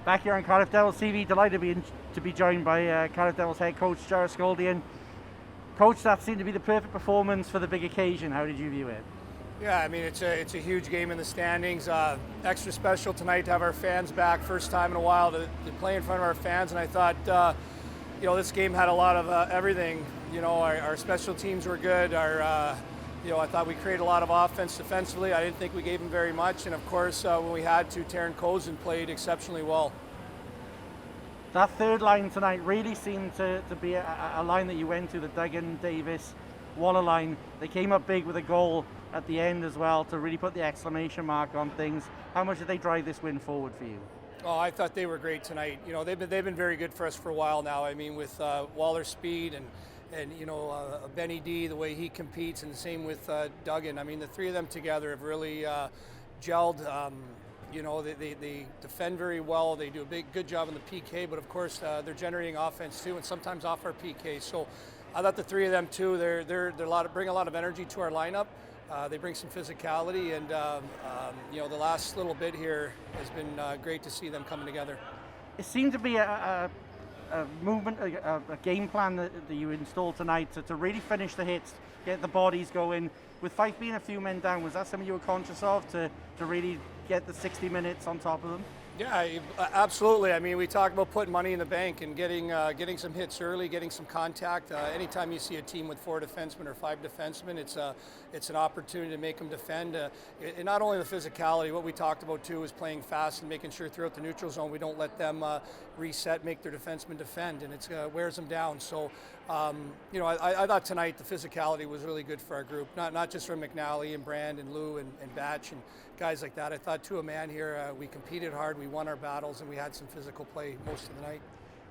Back here on Cardiff Devils TV, delighted to be joined by Cardiff Devils head coach Jared Skoldian. Coach, that seemed to be the perfect performance for the big occasion. How did you view it? Yeah, I mean, it's a huge game in the standings. Extra special tonight to have our fans back. First time in a while to play in front of our fans. And I thought, this game had a lot of everything. Our special teams were good. I thought we created a lot of offense defensively. I didn't think we gave them very much. And of course, when we had to, Taron Cozen played exceptionally well. That third line tonight really seemed to be a line that you went to, the Duggan, Davis, Waller line. They came up big with a goal at the end as well to really put the exclamation mark on things. How much did they drive this win forward for you? Oh, I thought they were great tonight. They've been very good for us for a while now. I mean, with Waller's speed and Benny D, the way he competes, and the same with Duggan. I mean, the three of them together have really gelled. They defend very well. They do a good job in the PK, but of course they're generating offense too, and sometimes off our PK. So I thought the three of them too. They're bring a lot of energy to our lineup. They bring some physicality, and the last little bit here has been great to see them coming together. It seemed to be a movement, a game plan that you installed tonight to really finish the hits, get the bodies going. With Fife being a few men down, was that something you were conscious of to really get the 60 minutes on top of them? Yeah, absolutely. I mean, we talk about putting money in the bank and getting some hits early, getting some contact. Anytime you see a team with 4 defensemen or 5 defensemen, it's an opportunity to make them defend. And not only the physicality, what we talked about too is playing fast and making sure throughout the neutral zone we don't let them reset, make their defensemen defend, and it wears them down. So, I thought tonight the physicality was really good for our group, not just from McNally and Brand and Lou and Batch and guys like that. I thought to a man here, we competed hard, we won our battles, and we had some physical play most of the night.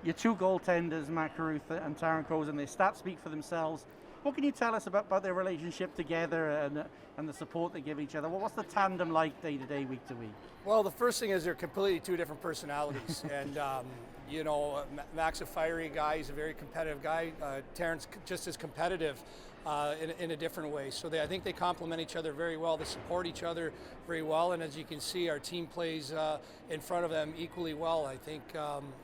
Your two goaltenders, Matt Carruth and Taron Cozen, their stats speak for themselves. What can you tell us about their relationship together and the support they give each other? What's the tandem like day to day, week to week? Well, the first thing is they're completely two different personalities. And, Mac's a fiery guy. He's a very competitive guy. Taron's just as competitive in a different way. So I think they complement each other very well. They support each other very well. And as you can see, our team plays in front of them equally well. I think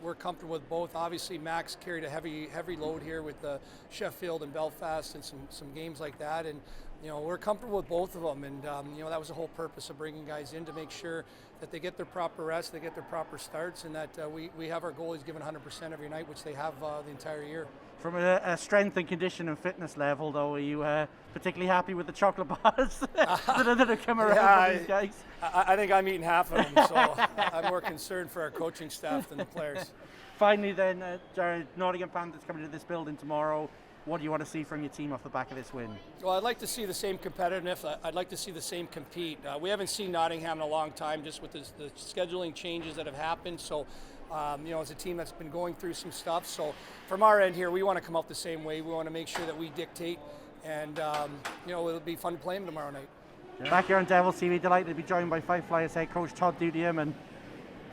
we're comfortable with both. Obviously, Mac's carried a heavy load here with Sheffield and Belfast and some games like that. And we're comfortable with both of them, and that was the whole purpose of bringing guys in, to make sure that they get their proper rest, they get their proper starts, and that we have our goalies given 100% every night, which they have the entire year. From a strength and condition and fitness level, though, are you particularly happy with the chocolate bars that have come around for these guys? I think I'm eating half of them, so I'm more concerned for our coaching staff than the players. Finally then, Jared, Nottingham Panthers coming to this building tomorrow. What do you want to see from your team off the back of this win? Well, I'd like to see the same competitiveness. I'd like to see the same compete. We haven't seen Nottingham in a long time, just with the scheduling changes that have happened. So, as a team that's been going through some stuff. So, from our end here, we want to come out the same way. We want to make sure that we dictate, and it'll be fun to play them tomorrow night. Back here on Devils TV, delighted to be joined by Fife Flyers head coach Todd Dudiam. And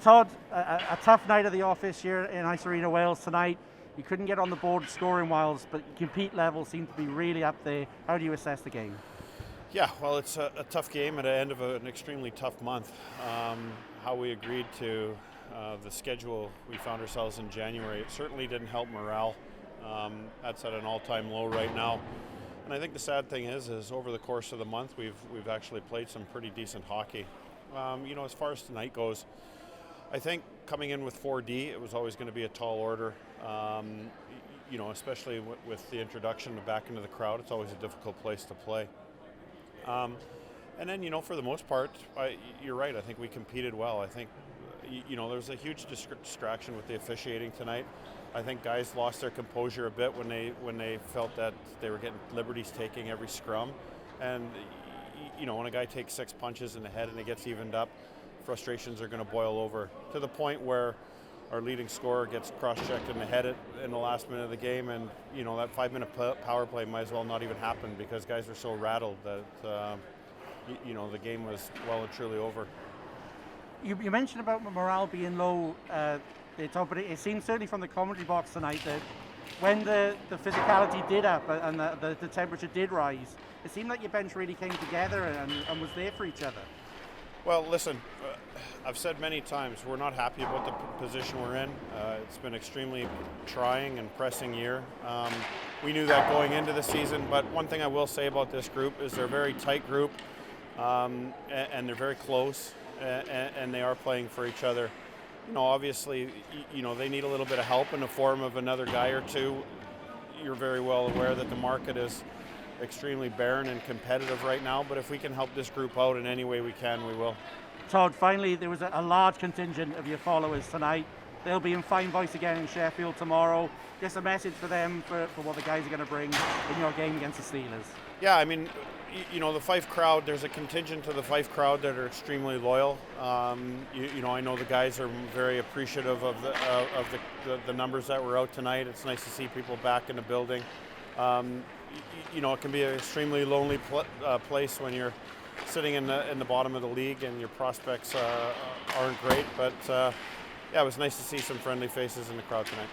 Todd, a tough night at the office here in Ice Arena Wales tonight. You couldn't get on the board scoring wise, but compete level seemed to be really up there. How do you assess the game? Yeah, well, it's a tough game at the end of an extremely tough month. How we agreed to the schedule we found ourselves in January, it certainly didn't help morale. That's at an all-time low right now. And I think the sad thing is over the course of the month, we've actually played some pretty decent hockey. As far as tonight goes, I think coming in with 4D, it was always going to be a tall order. Especially with the introduction back into the crowd, it's always a difficult place to play. And then, for the most part, you're right. I think we competed well. I think, there was a huge distraction with the officiating tonight. I think guys lost their composure a bit when they felt that they were getting liberties taking every scrum. And, when a guy takes 6 punches in the head and it gets evened up, frustrations are going to boil over to the point where our leading scorer gets cross-checked in the head in the last minute of the game, and that 5-minute power play might as well not even happen because guys were so rattled that the game was well and truly over. You mentioned about morale being low, but it seems certainly from the commentary box tonight that when the physicality did up and the temperature did rise, it seemed like your bench really came together and was there for each other. Well, listen, I've said many times we're not happy about the position we're in. It's been extremely trying and pressing year. We knew that going into the season, but one thing I will say about this group is they're a very tight group, and they're very close, and they are playing for each other. Obviously, they need a little bit of help in the form of another guy or two. You're very well aware that the market is extremely barren and competitive right now, but if we can help this group out in any way we can, we will. Todd, finally, there was a large contingent of your followers tonight. They'll be in fine voice again in Sheffield tomorrow. Just a message for them for what the guys are going to bring in your game against the Steelers. Yeah, I mean, the Fife crowd, there's a contingent to the Fife crowd that are extremely loyal. I know the guys are very appreciative of the numbers that were out tonight. It's nice to see people back in the building. It can be an extremely lonely place when you're sitting in the bottom of the league and your prospects aren't great. But it was nice to see some friendly faces in the crowd tonight.